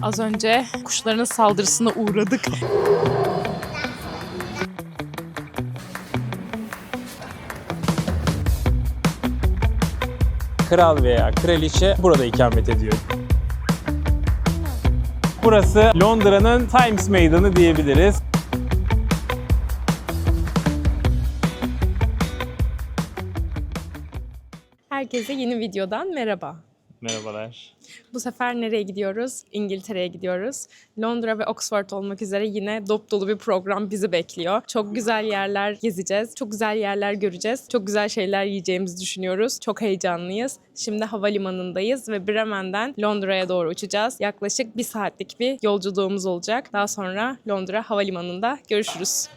Az önce kuşların saldırısına uğradık. Kral veya kraliçe burada ikamet ediyor. Burası Londra'nın Times Meydanı diyebiliriz. Herkese yeni videodan merhaba. Merhabalar. Bu sefer nereye gidiyoruz? İngiltere'ye gidiyoruz. Londra ve Oxford olmak üzere yine dop dolu bir program bizi bekliyor. Çok güzel yerler gezeceğiz. Çok güzel yerler göreceğiz. Çok güzel şeyler yiyeceğimizi düşünüyoruz. Çok heyecanlıyız. Şimdi havalimanındayız ve Bremen'den Londra'ya doğru uçacağız. Yaklaşık 1 saatlik bir yolculuğumuz olacak. Daha sonra Londra havalimanında görüşürüz.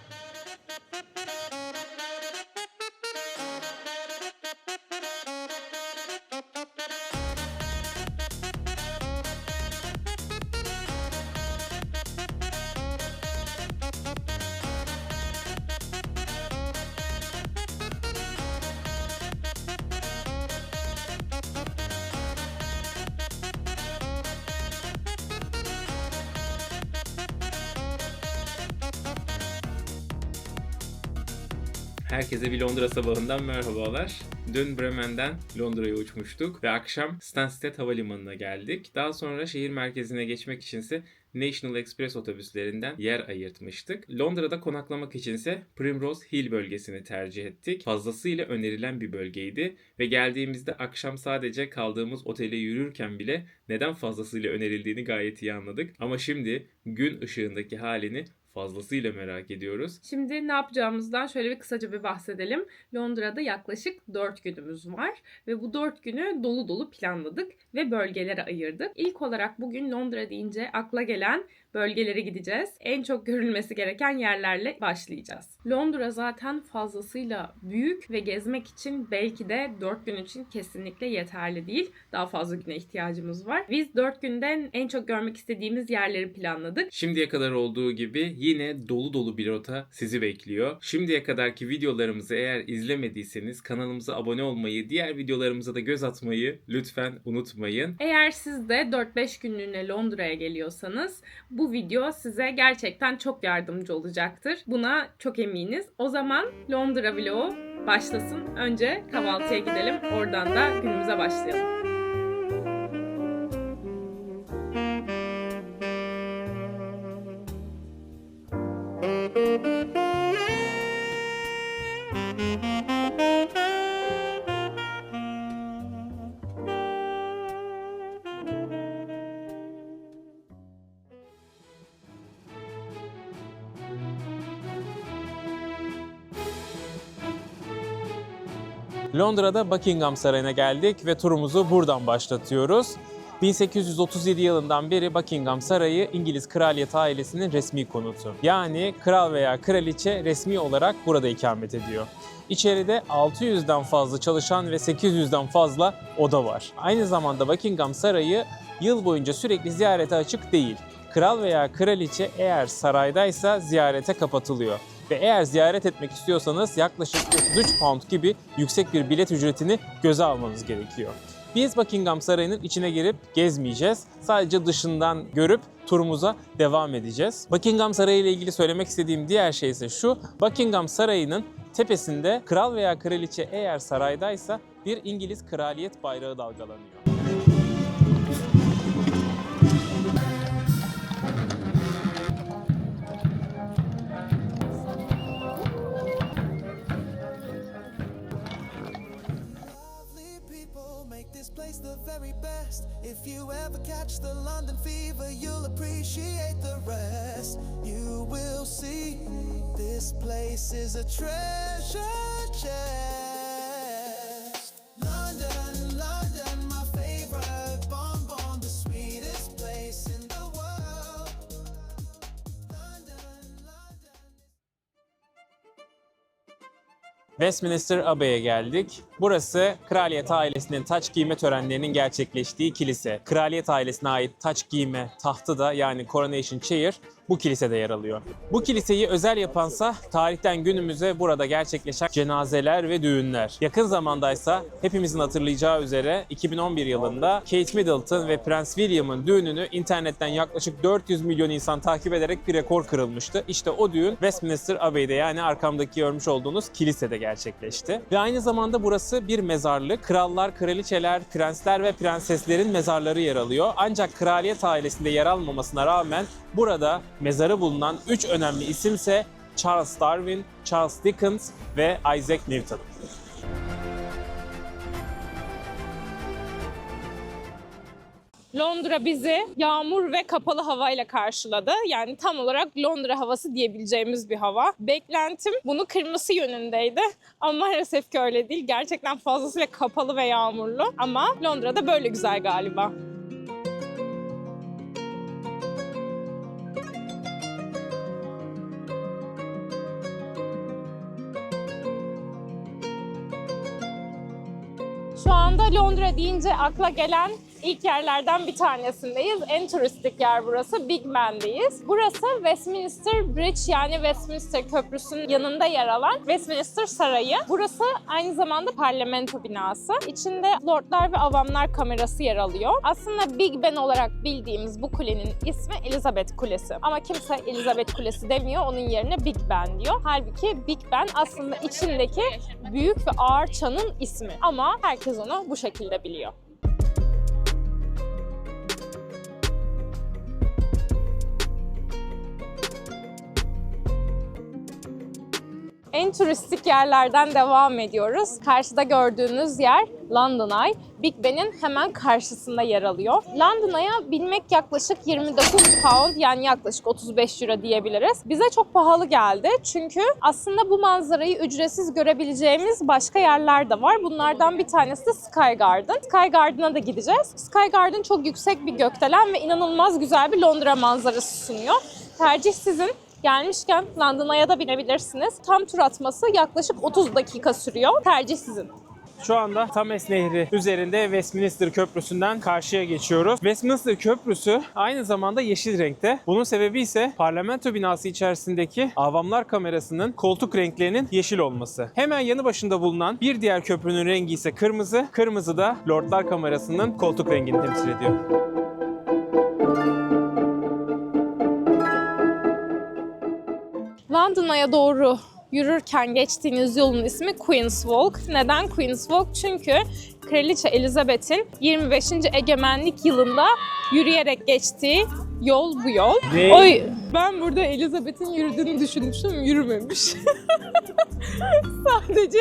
Herkese bir Londra sabahından merhabalar. Dün Bremen'den Londra'ya uçmuştuk ve akşam Stansted Havalimanı'na geldik. Daha sonra şehir merkezine geçmek içinse National Express otobüslerinden yer ayırtmıştık. Londra'da konaklamak içinse Primrose Hill bölgesini tercih ettik. Fazlasıyla önerilen bir bölgeydi ve geldiğimizde akşam sadece kaldığımız otele yürürken bile neden fazlasıyla önerildiğini gayet iyi anladık. Ama şimdi gün ışığındaki halini fazlasıyla merak ediyoruz. Şimdi ne yapacağımızdan şöyle bir kısaca bir bahsedelim. Londra'da yaklaşık 4 günümüz var ve bu 4 günü dolu dolu planladık ve bölgelere ayırdık. İlk olarak bugün Londra deyince akla gelen bölgelere gideceğiz. En çok görülmesi gereken yerlerle başlayacağız. Londra zaten fazlasıyla büyük ve gezmek için belki de 4 gün için kesinlikle yeterli değil. Daha fazla güne ihtiyacımız var. Biz 4 günden en çok görmek istediğimiz yerleri planladık. Şimdiye kadar olduğu gibi yine dolu dolu bir rota sizi bekliyor. Şimdiye kadarki videolarımızı eğer izlemediyseniz kanalımıza abone olmayı, diğer videolarımıza da göz atmayı lütfen unutmayın. Eğer siz de 4-5 günlüğüne Londra'ya geliyorsanız bu video size gerçekten çok yardımcı olacaktır. Buna çok eminiz. O zaman Londra vlogu başlasın. Önce kahvaltıya gidelim. Oradan da günümüze başlayalım. Londra'da Buckingham Sarayı'na geldik ve turumuzu buradan başlatıyoruz. 1837 yılından beri Buckingham Sarayı İngiliz kraliyet ailesinin resmi konutu. Yani kral veya kraliçe resmi olarak burada ikamet ediyor. İçeride 600'den fazla çalışan ve 800'den fazla oda var. Aynı zamanda Buckingham Sarayı yıl boyunca sürekli ziyarete açık değil. Kral veya kraliçe eğer saraydaysa ziyarete kapatılıyor. Ve eğer ziyaret etmek istiyorsanız yaklaşık 33 pound gibi yüksek bir bilet ücretini göze almanız gerekiyor. Biz Buckingham Sarayı'nın içine girip gezmeyeceğiz. Sadece dışından görüp turumuza devam edeceğiz. Buckingham Sarayı ile ilgili söylemek istediğim diğer şey ise şu. Buckingham Sarayı'nın tepesinde kral veya kraliçe eğer saraydaysa bir İngiliz kraliyet bayrağı dalgalanıyor. The very best. If you ever catch the London fever, you'll appreciate the rest. You will see this place is a treasure chest. London, London, my favorite bonbon, the sweetest place in the world. London, London. Westminster Abbey'e geldik. Burası kraliyet ailesinin taç giyme törenlerinin gerçekleştiği kilise. Kraliyet ailesine ait taç giyme tahtı da yani Coronation Chair bu kilisede yer alıyor. Bu kiliseyi özel yapansa tarihten günümüze burada gerçekleşen cenazeler ve düğünler. Yakın zamandaysa hepimizin hatırlayacağı üzere 2011 yılında Kate Middleton ve Prens William'ın düğününü internetten yaklaşık 400 milyon insan takip ederek bir rekor kırılmıştı. İşte o düğün Westminster Abbey'de, yani arkamdaki görmüş olduğunuz kilisede gerçekleşti. Ve aynı zamanda burası bir mezarlık. Krallar, kraliçeler, prensler ve prenseslerin mezarları yer alıyor. Ancak kraliyet ailesinde yer almamasına rağmen burada mezarı bulunan 3 önemli isimse Charles Darwin, Charles Dickens ve Isaac Newton. Londra bizi yağmur ve kapalı havayla karşıladı. Yani tam olarak Londra havası diyebileceğimiz bir hava. Beklentim bunu kırması yönündeydi. Ama maalesef ki öyle değil. Gerçekten fazlasıyla kapalı ve yağmurlu. Ama Londra'da böyle güzel galiba. Şu anda Londra deyince akla gelen ilk yerlerden bir tanesindeyiz. En turistik yer burası. Big Ben'deyiz. Burası Westminster Bridge, yani Westminster Köprüsü'nün yanında yer alan Westminster Sarayı. Burası aynı zamanda parlamento binası. İçinde Lordlar ve Avamlar kamerası yer alıyor. Aslında Big Ben olarak bildiğimiz bu kulenin ismi Elizabeth Kulesi. Ama kimse Elizabeth Kulesi demiyor. Onun yerine Big Ben diyor. Halbuki Big Ben aslında içindeki büyük ve ağır çanın ismi. Ama herkes onu bu şekilde biliyor. En turistik yerlerden devam ediyoruz. Karşıda gördüğünüz yer London Eye. Big Ben'in hemen karşısında yer alıyor. London Eye'a binmek yaklaşık 29 pound, yani yaklaşık 35 euro diyebiliriz. Bize çok pahalı geldi. Çünkü aslında bu manzarayı ücretsiz görebileceğimiz başka yerler de var. Bunlardan bir tanesi de Sky Garden. Sky Garden'a da gideceğiz. Sky Garden çok yüksek bir gökdelen ve inanılmaz güzel bir Londra manzarası sunuyor. Tercih sizin. Gelmişken London Eye'a da binebilirsiniz. Tam tur atması yaklaşık 30 dakika sürüyor. Tercih sizin. Şu anda Thames Nehri üzerinde Westminster Köprüsü'nden karşıya geçiyoruz. Westminster Köprüsü aynı zamanda yeşil renkte. Bunun sebebi ise parlamento binası içerisindeki avamlar kamerasının koltuk renklerinin yeşil olması. Hemen yanı başında bulunan bir diğer köprünün rengi ise kırmızı. Kırmızı da Lordlar kamerasının koltuk rengini temsil ediyor. London Eye'a doğru yürürken geçtiğiniz yolun ismi Queen's Walk. Neden Queen's Walk? Çünkü Kraliçe Elizabeth'in 25. egemenlik yılında yürüyerek geçtiği yol bu yol. Oy, ben burada Elizabeth'in yürüdüğünü düşünmüştüm, yürümemiş. Sadece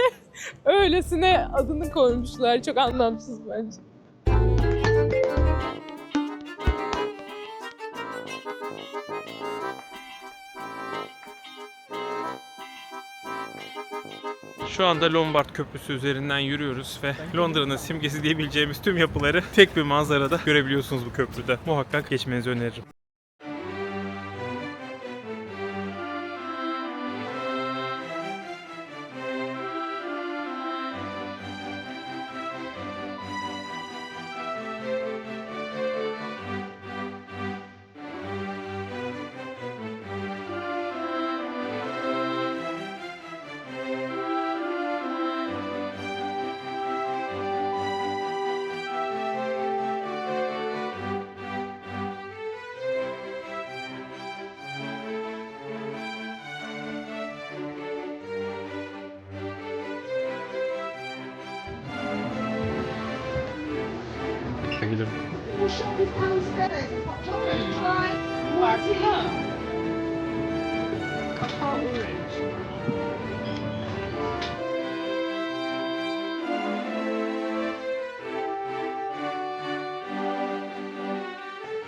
öylesine adını koymuşlar. Çok anlamsız bence. Şu anda Lombard Köprüsü üzerinden yürüyoruz ve Londra'nın simgesi diyebileceğimiz tüm yapıları tek bir manzarada görebiliyorsunuz bu köprüde. Muhakkak geçmenizi öneririm.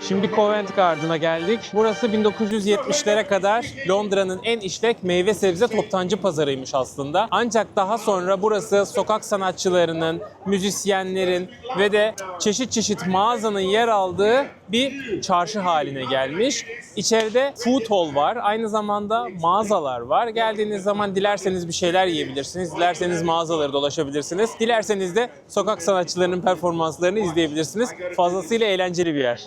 Şimdi Covent Garden'a geldik. Burası 1970'lere kadar Londra'nın en işlek meyve sebze toptancı pazarıymış aslında. Ancak daha sonra burası sokak sanatçılarının, müzisyenlerin ve de çeşit çeşit mağazanın yer aldığı bir çarşı haline gelmiş. İçeride food hall var. Aynı zamanda mağazalar var. Geldiğiniz zaman dilerseniz bir şeyler yiyebilirsiniz. Dilerseniz mağazaları dolaşabilirsiniz. Dilerseniz de sokak sanatçılarının performanslarını izleyebilirsiniz. Fazlasıyla eğlenceli bir yer.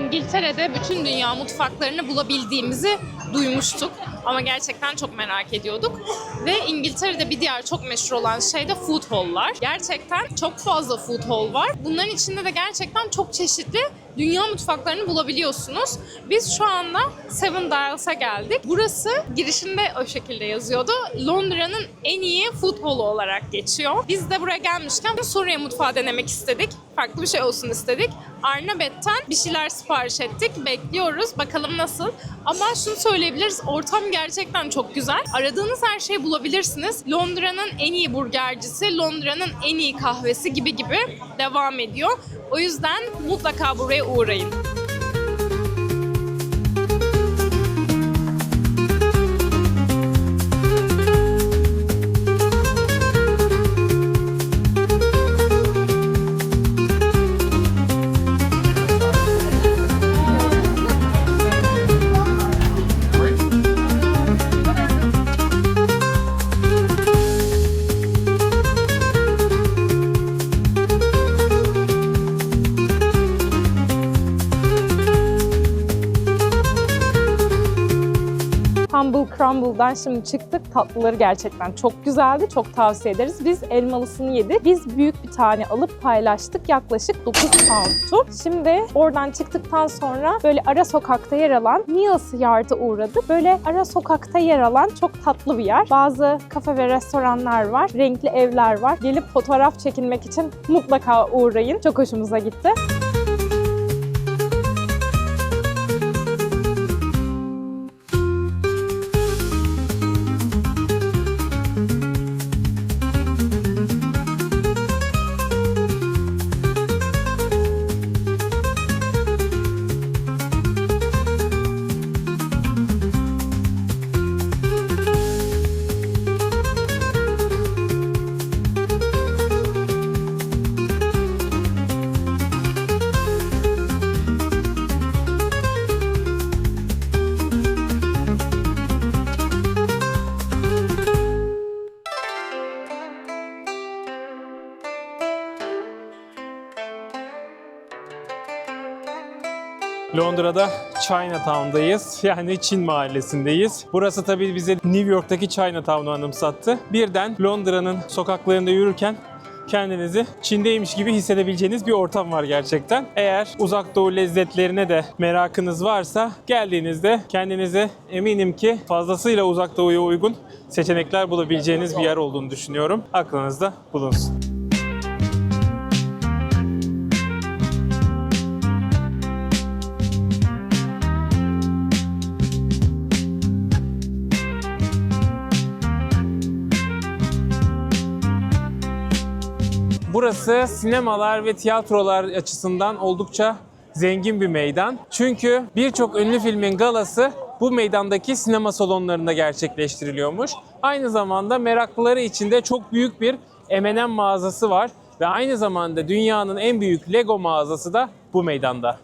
İngiltere'de bütün dünya mutfaklarını bulabildiğimizi duymuştuk. Ama gerçekten çok merak ediyorduk. Ve İngiltere'de bir diğer çok meşhur olan şey de food hall'lar. Gerçekten çok fazla food hall var. Bunların içinde de gerçekten çok çeşitli dünya mutfaklarını bulabiliyorsunuz. Biz şu anda Seven Dials'a geldik. Burası girişinde o şekilde yazıyordu. Londra'nın en iyi food hall'u olarak geçiyor. Biz de buraya gelmişken Suriye mutfağı denemek istedik. Farklı bir şey olsun istedik. Arnabet'ten bir şeyler sipariş ettik. Bekliyoruz. Bakalım nasıl. Ama şunu söyleyebiliriz. Ortam gerçekten çok güzel. Aradığınız her şeyi bulabilirsiniz. Londra'nın en iyi burgercisi, Londra'nın en iyi kahvesi gibi devam ediyor. O yüzden mutlaka buraya uğrayın. Humble Crumble'dan şimdi çıktık. Tatlıları gerçekten çok güzeldi. Çok tavsiye ederiz. Biz elmalısını yedik. Biz büyük bir tane alıp paylaştık. Yaklaşık 9 pound'tu. Şimdi oradan çıktıktan sonra böyle ara sokakta yer alan Neal's Yard'a uğradık. Böyle ara sokakta yer alan çok tatlı bir yer. Bazı kafe ve restoranlar var. Renkli evler var. Gelip fotoğraf çekinmek için mutlaka uğrayın. Çok hoşumuza gitti. Londra'da Chinatown'dayız. Yani Çin mahallesindeyiz. Burası tabii bize New York'taki Chinatown'u anımsattı. Birden Londra'nın sokaklarında yürürken kendinizi Çin'deymiş gibi hissedebileceğiniz bir ortam var gerçekten. Eğer uzak doğu lezzetlerine de merakınız varsa geldiğinizde kendinize eminim ki fazlasıyla uzak doğuya uygun seçenekler bulabileceğiniz bir yer olduğunu düşünüyorum. Aklınızda bulunsun. Burası sinemalar ve tiyatrolar açısından oldukça zengin bir meydan. Çünkü birçok ünlü filmin galası bu meydandaki sinema salonlarında gerçekleştiriliyormuş. Aynı zamanda meraklıları için de çok büyük bir M&M mağazası var ve aynı zamanda dünyanın en büyük Lego mağazası da bu meydanda.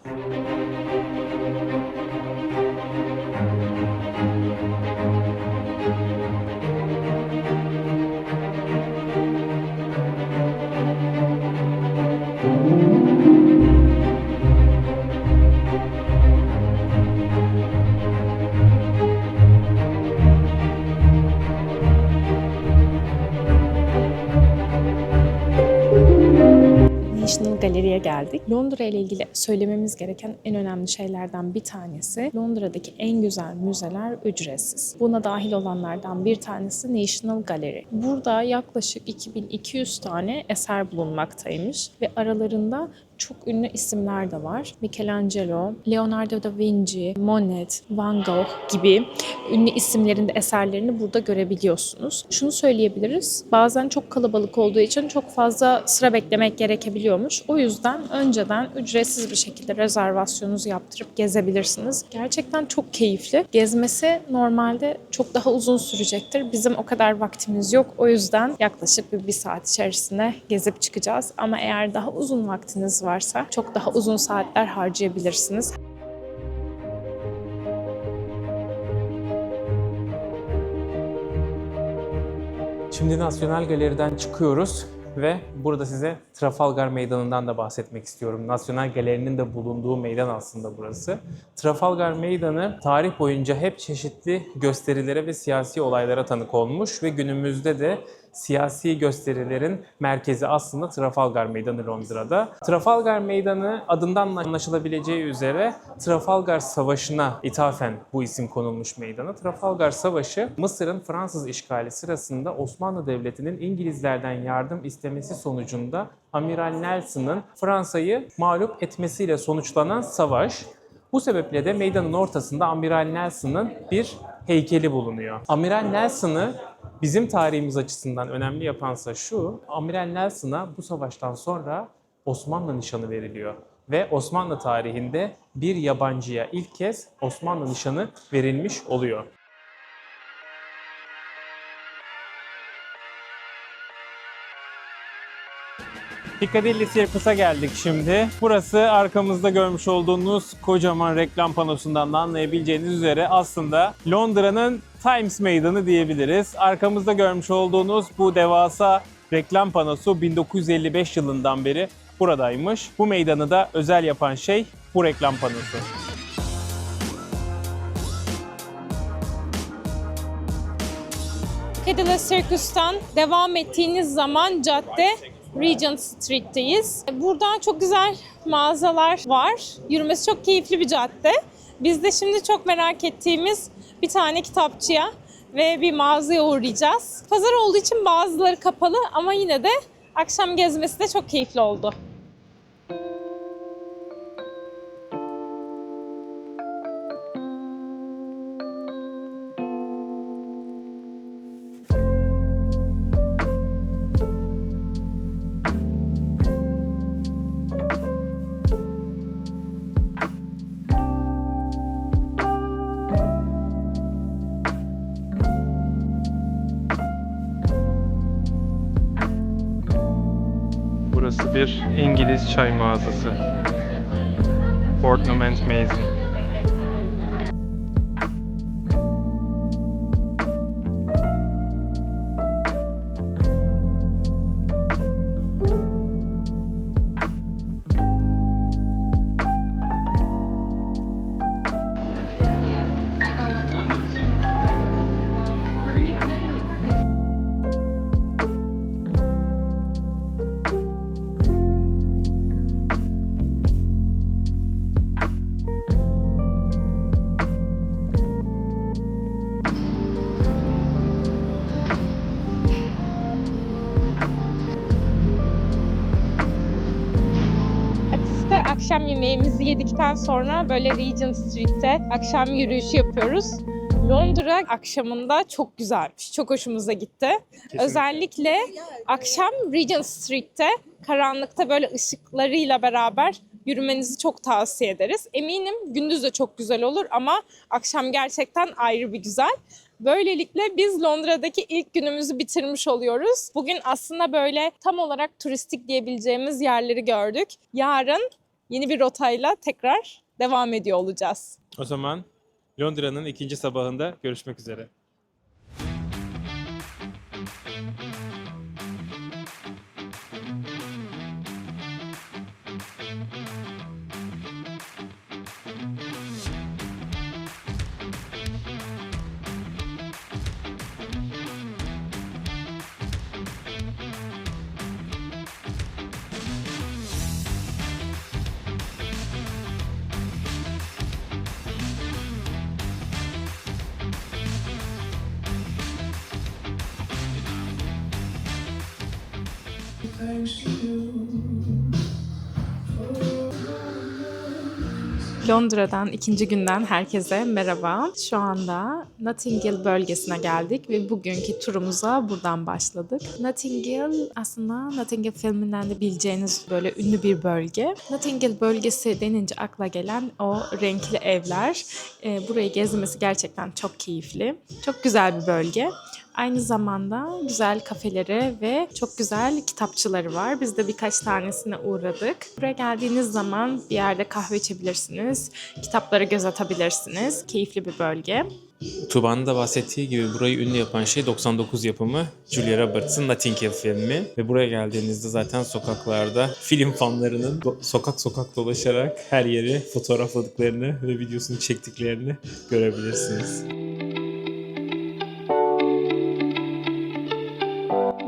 National Gallery'e geldik. Londra ile ilgili söylememiz gereken en önemli şeylerden bir tanesi, Londra'daki en güzel müzeler ücretsiz. Buna dahil olanlardan bir tanesi National Gallery. Burada yaklaşık 2200 tane eser bulunmaktaymış ve aralarında çok ünlü isimler de var. Michelangelo, Leonardo da Vinci, Monet, Van Gogh gibi ünlü isimlerin de eserlerini burada görebiliyorsunuz. Şunu söyleyebiliriz, bazen çok kalabalık olduğu için çok fazla sıra beklemek gerekebiliyormuş. O yüzden önceden ücretsiz bir şekilde rezervasyonunuzu yaptırıp gezebilirsiniz. Gerçekten çok keyifli. Gezmesi normalde çok daha uzun sürecektir. Bizim o kadar vaktimiz yok. O yüzden yaklaşık bir saat içerisinde gezip çıkacağız. Ama eğer daha uzun vaktiniz varsa çok daha uzun saatler harcayabilirsiniz. Şimdi National Gallery'den çıkıyoruz. Ve burada size Trafalgar Meydanı'ndan da bahsetmek istiyorum. Nasyonal Galeri'nin de bulunduğu meydan aslında burası. Trafalgar Meydanı tarih boyunca hep çeşitli gösterilere ve siyasi olaylara tanık olmuş ve günümüzde de siyasi gösterilerin merkezi aslında Trafalgar Meydanı Londra'da. Trafalgar Meydanı adından anlaşılabileceği üzere Trafalgar Savaşı'na ithafen bu isim konulmuş meydana. Trafalgar Savaşı, Mısır'ın Fransız işgali sırasında Osmanlı Devleti'nin İngilizlerden yardım istemesi sonucunda Amiral Nelson'ın Fransa'yı mağlup etmesiyle sonuçlanan savaş. Bu sebeple de meydanın ortasında Amiral Nelson'ın bir heykeli bulunuyor. Amiral Nelson'ı bizim tarihimiz açısından önemli yapansa şu, Amiral Nelson'a bu savaştan sonra Osmanlı nişanı veriliyor. Ve Osmanlı tarihinde bir yabancıya ilk kez Osmanlı nişanı verilmiş oluyor. Piccadilly Circus'a geldik şimdi. Burası arkamızda görmüş olduğunuz kocaman reklam panosundan da anlayabileceğiniz üzere aslında Londra'nın Times Meydanı diyebiliriz. Arkamızda görmüş olduğunuz bu devasa reklam panosu 1955 yılından beri buradaymış. Bu meydanı da özel yapan şey bu reklam panosu. Piccadilly Circus'tan devam ettiğiniz zaman cadde Regent Street'teyiz. Burada çok güzel mağazalar var. Yürümesi çok keyifli bir cadde. Biz de şimdi çok merak ettiğimiz bir tane kitapçıya ve bir mağazaya uğrayacağız. Pazar olduğu için bazıları kapalı ama yine de akşam gezmesi de çok keyifli oldu. Burası bir İngiliz çay mağazası. Fortnum & Mason. Akşam yemeğimizi yedikten sonra böyle Regent Street'te akşam yürüyüşü yapıyoruz. Londra akşamında çok güzelmiş. Çok hoşumuza gitti. Kesinlikle. Özellikle akşam Regent Street'te karanlıkta böyle ışıklarıyla beraber yürümenizi çok tavsiye ederiz. Eminim gündüz de çok güzel olur ama akşam gerçekten ayrı bir güzel. Böylelikle biz Londra'daki ilk günümüzü bitirmiş oluyoruz. Bugün aslında böyle tam olarak turistik diyebileceğimiz yerleri gördük. Yarın yeni bir rotayla tekrar devam ediyor olacağız. O zaman Londra'nın ikinci sabahında görüşmek üzere. Londra'dan ikinci günden herkese merhaba. Şu anda Notting Hill bölgesine geldik ve bugünkü turumuza buradan başladık. Notting Hill aslında Notting Hill filminden de bileceğiniz böyle ünlü bir bölge. Notting Hill bölgesi denince akla gelen o renkli evler. Burayı gezmesi gerçekten çok keyifli. Çok güzel bir bölge. Aynı zamanda güzel kafeleri ve çok güzel kitapçıları var. Biz de birkaç tanesine uğradık. Buraya geldiğiniz zaman bir yerde kahve içebilirsiniz, kitaplara göz atabilirsiniz. Keyifli bir bölge. Tuğba'nın da bahsettiği gibi burayı ünlü yapan şey 99 yapımı Julia Roberts'ın Notting Hill filmi. Ve buraya geldiğinizde zaten sokaklarda film fanlarının sokak sokak dolaşarak her yeri fotoğrafladıklarını ve videosunu çektiklerini görebilirsiniz.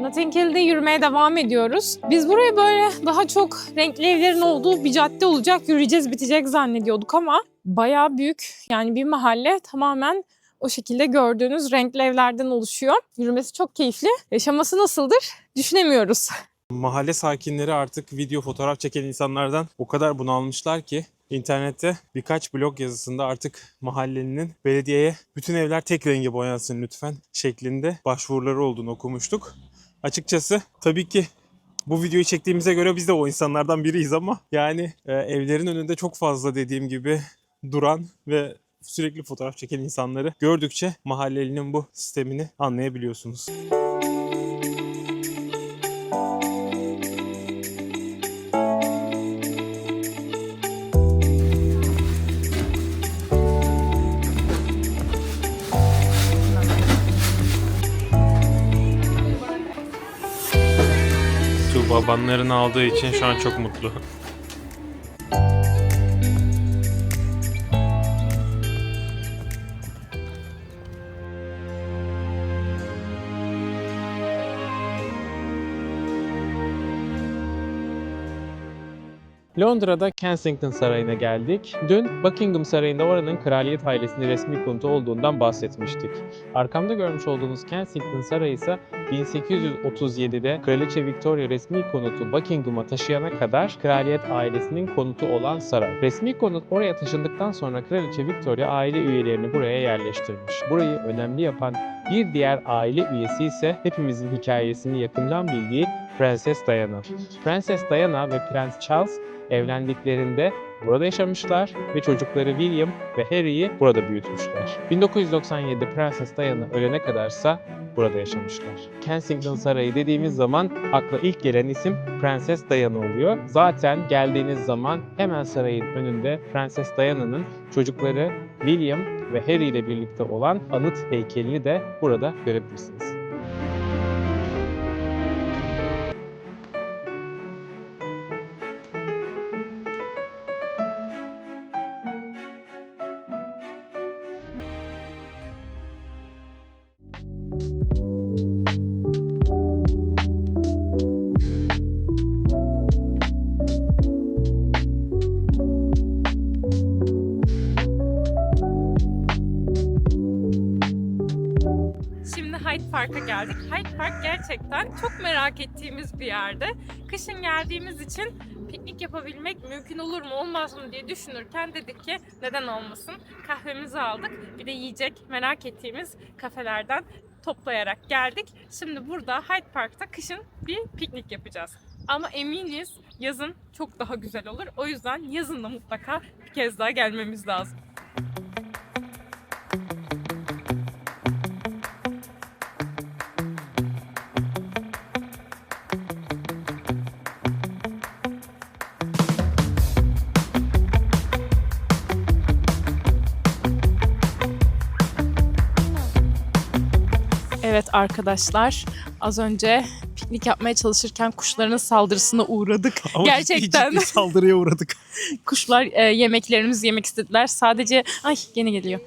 Notting Hill'de yürümeye devam ediyoruz. Biz buraya böyle daha çok renkli evlerin olduğu bir cadde olacak, yürüyeceğiz bitecek zannediyorduk ama bayağı büyük. Yani bir mahalle tamamen o şekilde gördüğünüz renkli evlerden oluşuyor. Yürümesi çok keyifli. Yaşaması nasıldır düşünemiyoruz. Mahalle sakinleri artık video fotoğraf çeken insanlardan o kadar bunalmışlar ki internette birkaç blog yazısında artık mahallenin belediyeye bütün evler tek renge boyansın lütfen şeklinde başvuruları olduğunu okumuştuk. Açıkçası tabii ki bu videoyu çektiğimize göre biz de o insanlardan biriyiz ama yani evlerin önünde çok fazla dediğim gibi duran ve sürekli fotoğraf çeken insanları gördükçe mahallelinin bu sistemini anlayabiliyorsunuz. Tuğba banlarını aldığı için şu an çok mutlu. Londra'da Kensington Sarayı'na geldik. Dün Buckingham Sarayı'nda oranın kraliyet ailesinin resmi konutu olduğundan bahsetmiştik. Arkamda görmüş olduğunuz Kensington Sarayı ise 1837'de Kraliçe Victoria resmi konutu Buckingham'a taşıyana kadar kraliyet ailesinin konutu olan saray. Resmi konut oraya taşındıktan sonra Kraliçe Victoria aile üyelerini buraya yerleştirmiş. Burayı önemli yapan bir diğer aile üyesi ise hepimizin hikayesini yakından bildiği Prenses Diana. Prenses Diana ve Prens Charles evlendiklerinde burada yaşamışlar ve çocukları William ve Harry'yi burada büyütmüşler. 1997'de Prenses Diana ölene kadarsa burada yaşamışlar. Kensington Sarayı dediğimiz zaman akla ilk gelen isim Prenses Diana oluyor. Zaten geldiğiniz zaman hemen sarayın önünde Prenses Diana'nın çocukları William ve Harry ile birlikte olan anıt heykelini de burada görebilirsiniz. Hyde Park'a geldik. Hyde Park gerçekten çok merak ettiğimiz bir yerde. Kışın geldiğimiz için piknik yapabilmek mümkün olur mu olmaz mı diye düşünürken dedik ki neden olmasın. Kahvemizi aldık. Bir de yiyecek merak ettiğimiz kafelerden toplayarak geldik. Şimdi burada Hyde Park'ta kışın bir piknik yapacağız. Ama eminiz yazın çok daha güzel olur. O yüzden yazın da mutlaka bir kez daha gelmemiz lazım. Evet arkadaşlar, az önce piknik yapmaya çalışırken kuşların saldırısına uğradık. Ama gerçekten ciddi saldırıya uğradık. kuşlar yemeklerimizi yemek istediler. Sadece gene geliyor.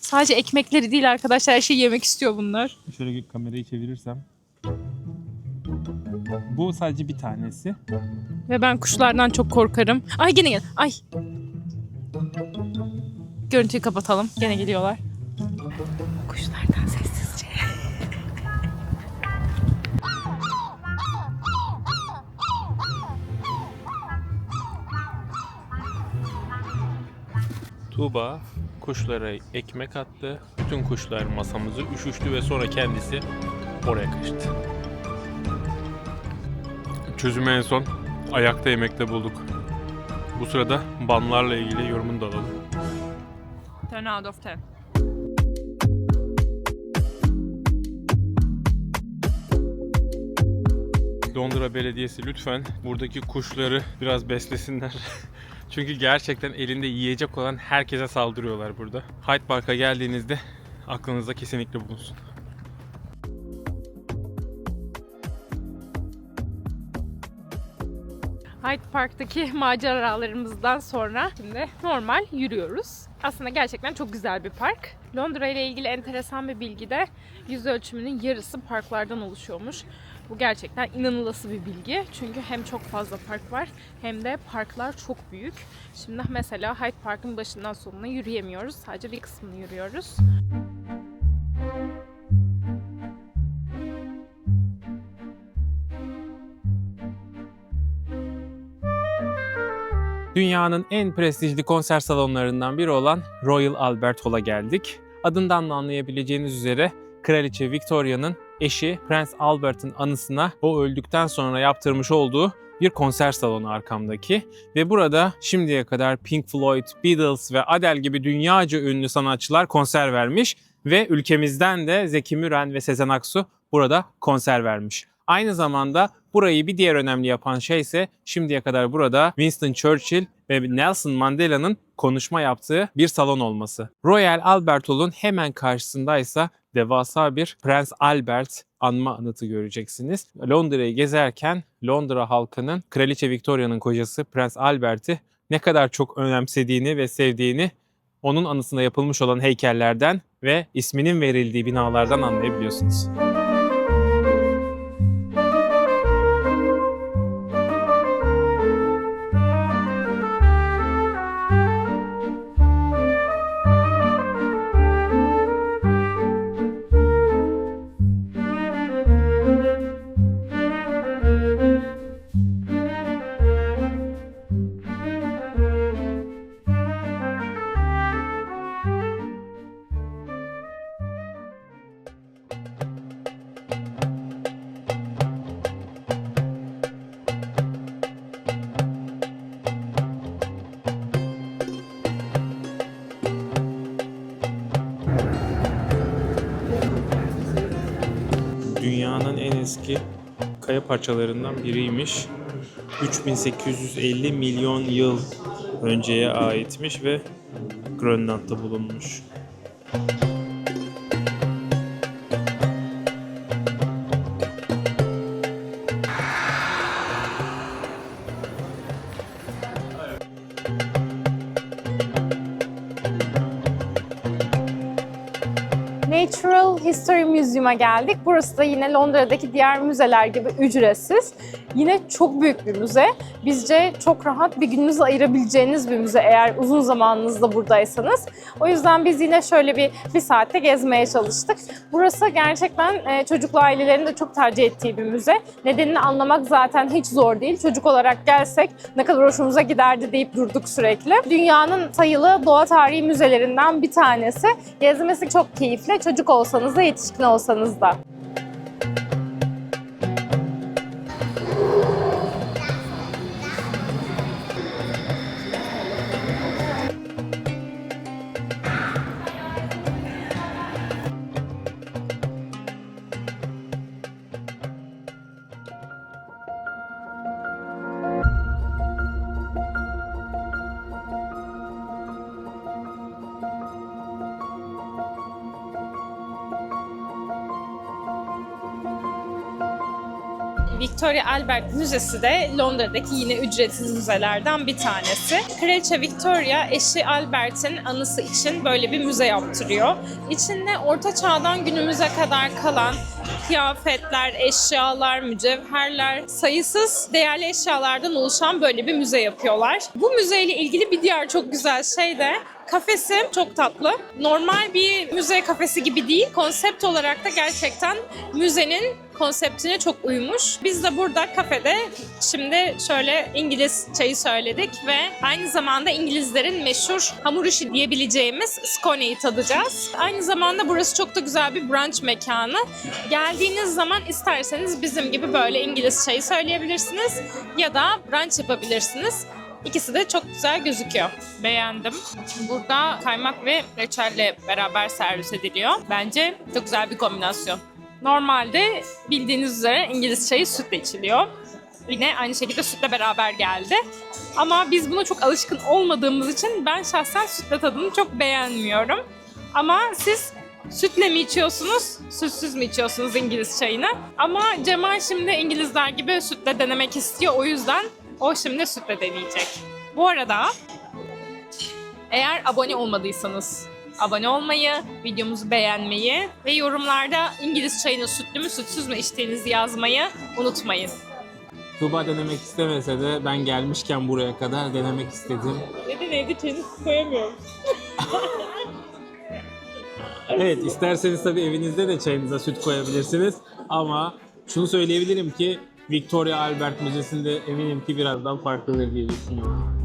Sadece ekmekleri değil arkadaşlar, her şeyi yemek istiyor bunlar. Şöyle kamerayı çevirirsem. Bu sadece bir tanesi. Ve ben kuşlardan çok korkarım. Gene gel. Görüntüyü kapatalım. Gene geliyorlar. Kuşlardan sessizce. Tuğba kuşlara ekmek attı. Bütün kuşlar masamızı üşüştü ve sonra kendisi oraya kaçtı. Çözümü en son ayakta yemekte bulduk. Bu sırada banlarla ilgili yorumunu da alalım. 10 out of 10. Londra Belediyesi lütfen buradaki kuşları biraz beslesinler. Çünkü gerçekten elinde yiyecek olan herkese saldırıyorlar burada. Hyde Park'a geldiğinizde aklınızda kesinlikle bulunsun. Hyde Park'taki maceralarımızdan sonra şimdi normal yürüyoruz. Aslında gerçekten çok güzel bir park. Londra ile ilgili enteresan bir bilgi de yüz ölçümünün yarısı parklardan oluşuyormuş. Bu gerçekten inanılası bir bilgi. Çünkü hem çok fazla park var hem de parklar çok büyük. Şimdi mesela Hyde Park'ın başından sonuna yürüyemiyoruz. Sadece bir kısmını yürüyoruz. Dünyanın en prestijli konser salonlarından biri olan Royal Albert Hall'a geldik. Adından da anlayabileceğiniz üzere Kraliçe Victoria'nın eşi Prens Albert'ın anısına o öldükten sonra yaptırmış olduğu bir konser salonu arkamdaki. Ve burada şimdiye kadar Pink Floyd, Beatles ve Adele gibi dünyaca ünlü sanatçılar konser vermiş ve ülkemizden de Zeki Müren ve Sezen Aksu burada konser vermiş. Aynı zamanda burayı bir diğer önemli yapan şey ise şimdiye kadar burada Winston Churchill ve Nelson Mandela'nın konuşma yaptığı bir salon olması. Royal Albert Hall'un hemen karşısındaysa devasa bir Prens Albert anma anıtı göreceksiniz. Londra'yı gezerken Londra halkının Kraliçe Victoria'nın kocası Prens Albert'i ne kadar çok önemsediğini ve sevdiğini onun anısına yapılmış olan heykellerden ve isminin verildiği binalardan anlayabiliyorsunuz. Dünyanın en eski kaya parçalarından biriymiş. 3850 milyon yıl önceye aitmiş ve Grönland'da bulunmuş. Natural History Museum'a geldik. Burası da yine Londra'daki diğer müzeler gibi ücretsiz. Yine çok büyük bir müze. Bizce çok rahat bir gününüzü ayırabileceğiniz bir müze eğer uzun zamanınızda buradaysanız. O yüzden biz yine şöyle bir saatte gezmeye çalıştık. Burası gerçekten çocuklu ailelerin de çok tercih ettiği bir müze. Nedenini anlamak zaten hiç zor değil. Çocuk olarak gelsek ne kadar hoşumuza giderdi deyip durduk sürekli. Dünyanın sayılı doğa tarihi müzelerinden bir tanesi. Gezmesi çok keyifli. Çocuk olsanız da yetişkin olsanız da. Victoria Albert Müzesi de Londra'daki yine ücretsiz müzelerden bir tanesi. Kraliçe Victoria eşi Albert'in anısı için böyle bir müze yaptırıyor. İçinde Orta Çağ'dan günümüze kadar kalan kıyafetler, eşyalar, mücevherler, sayısız değerli eşyalardan oluşan böyle bir müze yapıyorlar. Bu müzeyle ilgili bir diğer çok güzel şey de kafesi çok tatlı. Normal bir müze kafesi gibi değil. Konsept olarak da gerçekten müzenin konseptine çok uymuş. Biz de burada kafede şimdi şöyle İngiliz çayı söyledik ve aynı zamanda İngilizlerin meşhur hamur işi diyebileceğimiz scone'yi tadacağız. Aynı zamanda burası çok da güzel bir brunch mekanı. Geldiğiniz zaman isterseniz bizim gibi böyle İngiliz çayı söyleyebilirsiniz ya da brunch yapabilirsiniz. İkisi de çok güzel gözüküyor. Beğendim. Burada kaymak ve reçelle beraber servis ediliyor. Bence çok güzel bir kombinasyon. Normalde bildiğiniz üzere İngiliz çayı sütle içiliyor. Yine aynı şekilde sütle beraber geldi. Ama biz buna çok alışkın olmadığımız için ben şahsen sütle tadını çok beğenmiyorum. Ama siz sütle mi içiyorsunuz, sütsüz mü içiyorsunuz İngiliz çayını? Ama Cemal şimdi İngilizler gibi sütle denemek istiyor. O yüzden o şimdi sütle deneyecek. Bu arada eğer abone olmadıysanız abone olmayı, videomuzu beğenmeyi ve yorumlarda İngiliz çayını sütlü mü sütsüz mü içtiğinizi yazmayı unutmayın. Tuğba denemek istemese de ben gelmişken buraya kadar denemek istedim. Neden evde çayını koyamıyorum? Evet, isterseniz tabii evinizde de çayınıza süt koyabilirsiniz. Ama şunu söyleyebilirim ki Victoria Albert Müzesi'nde eminim ki birazdan farklıdır diye düşünüyorum.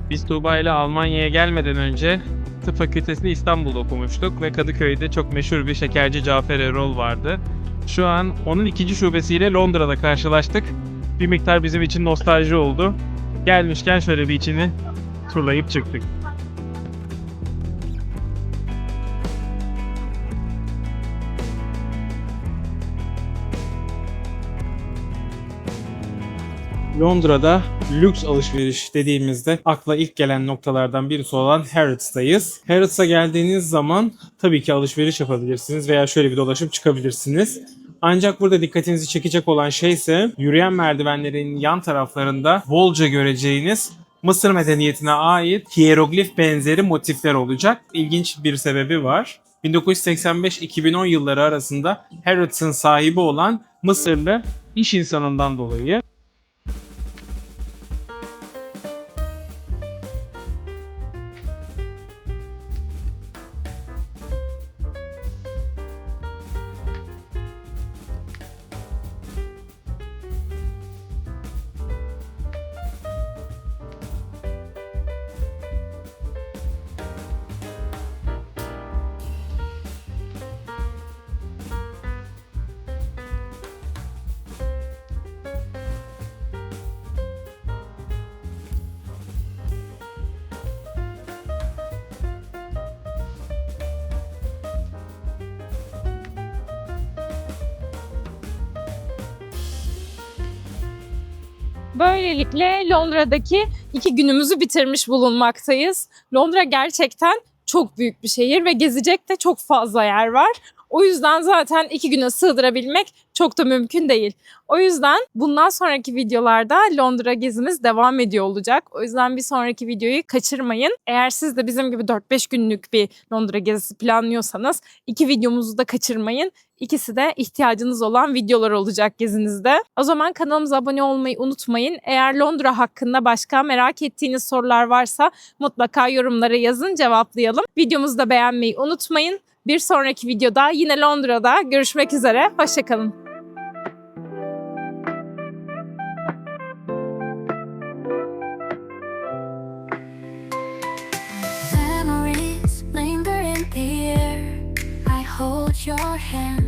Biz Tuğba ile Almanya'ya gelmeden önce tıp fakültesini İstanbul'da okumuştuk ve Kadıköy'de çok meşhur bir şekerci Cafer Erol vardı. Şu an onun ikinci şubesiyle Londra'da karşılaştık. Bir miktar bizim için nostalji oldu. Gelmişken şöyle bir içini turlayıp çıktık. Londra'da lüks alışveriş dediğimizde akla ilk gelen noktalardan birisi olan Harrods'tayız. Harrods'a geldiğiniz zaman tabii ki alışveriş yapabilirsiniz veya şöyle bir dolaşıp çıkabilirsiniz. Ancak burada dikkatinizi çekecek olan şey ise yürüyen merdivenlerin yan taraflarında bolca göreceğiniz Mısır medeniyetine ait hieroglif benzeri motifler olacak. İlginç bir sebebi var. 1985-2010 yılları arasında Harrods'ın sahibi olan Mısırlı iş insanından dolayı Böylelikle Londra'daki 2 günümüzü bitirmiş bulunmaktayız. Londra gerçekten çok büyük bir şehir ve gezecek de çok fazla yer var. O yüzden zaten 2 güne sığdırabilmek çok da mümkün değil. O yüzden bundan sonraki videolarda Londra gezimiz devam ediyor olacak. O yüzden bir sonraki videoyu kaçırmayın. Eğer siz de bizim gibi 4-5 günlük bir Londra gezisi planlıyorsanız 2 videomuzu da kaçırmayın. İkisi de ihtiyacınız olan videolar olacak gezinizde. O zaman kanalımıza abone olmayı unutmayın. Eğer Londra hakkında başka merak ettiğiniz sorular varsa mutlaka yorumlara yazın, cevaplayalım. Videomuzu da beğenmeyi unutmayın. Bir sonraki videoda yine Londra'da görüşmek üzere. Hoşça kalın. Memories linger in the air. I hold your hand.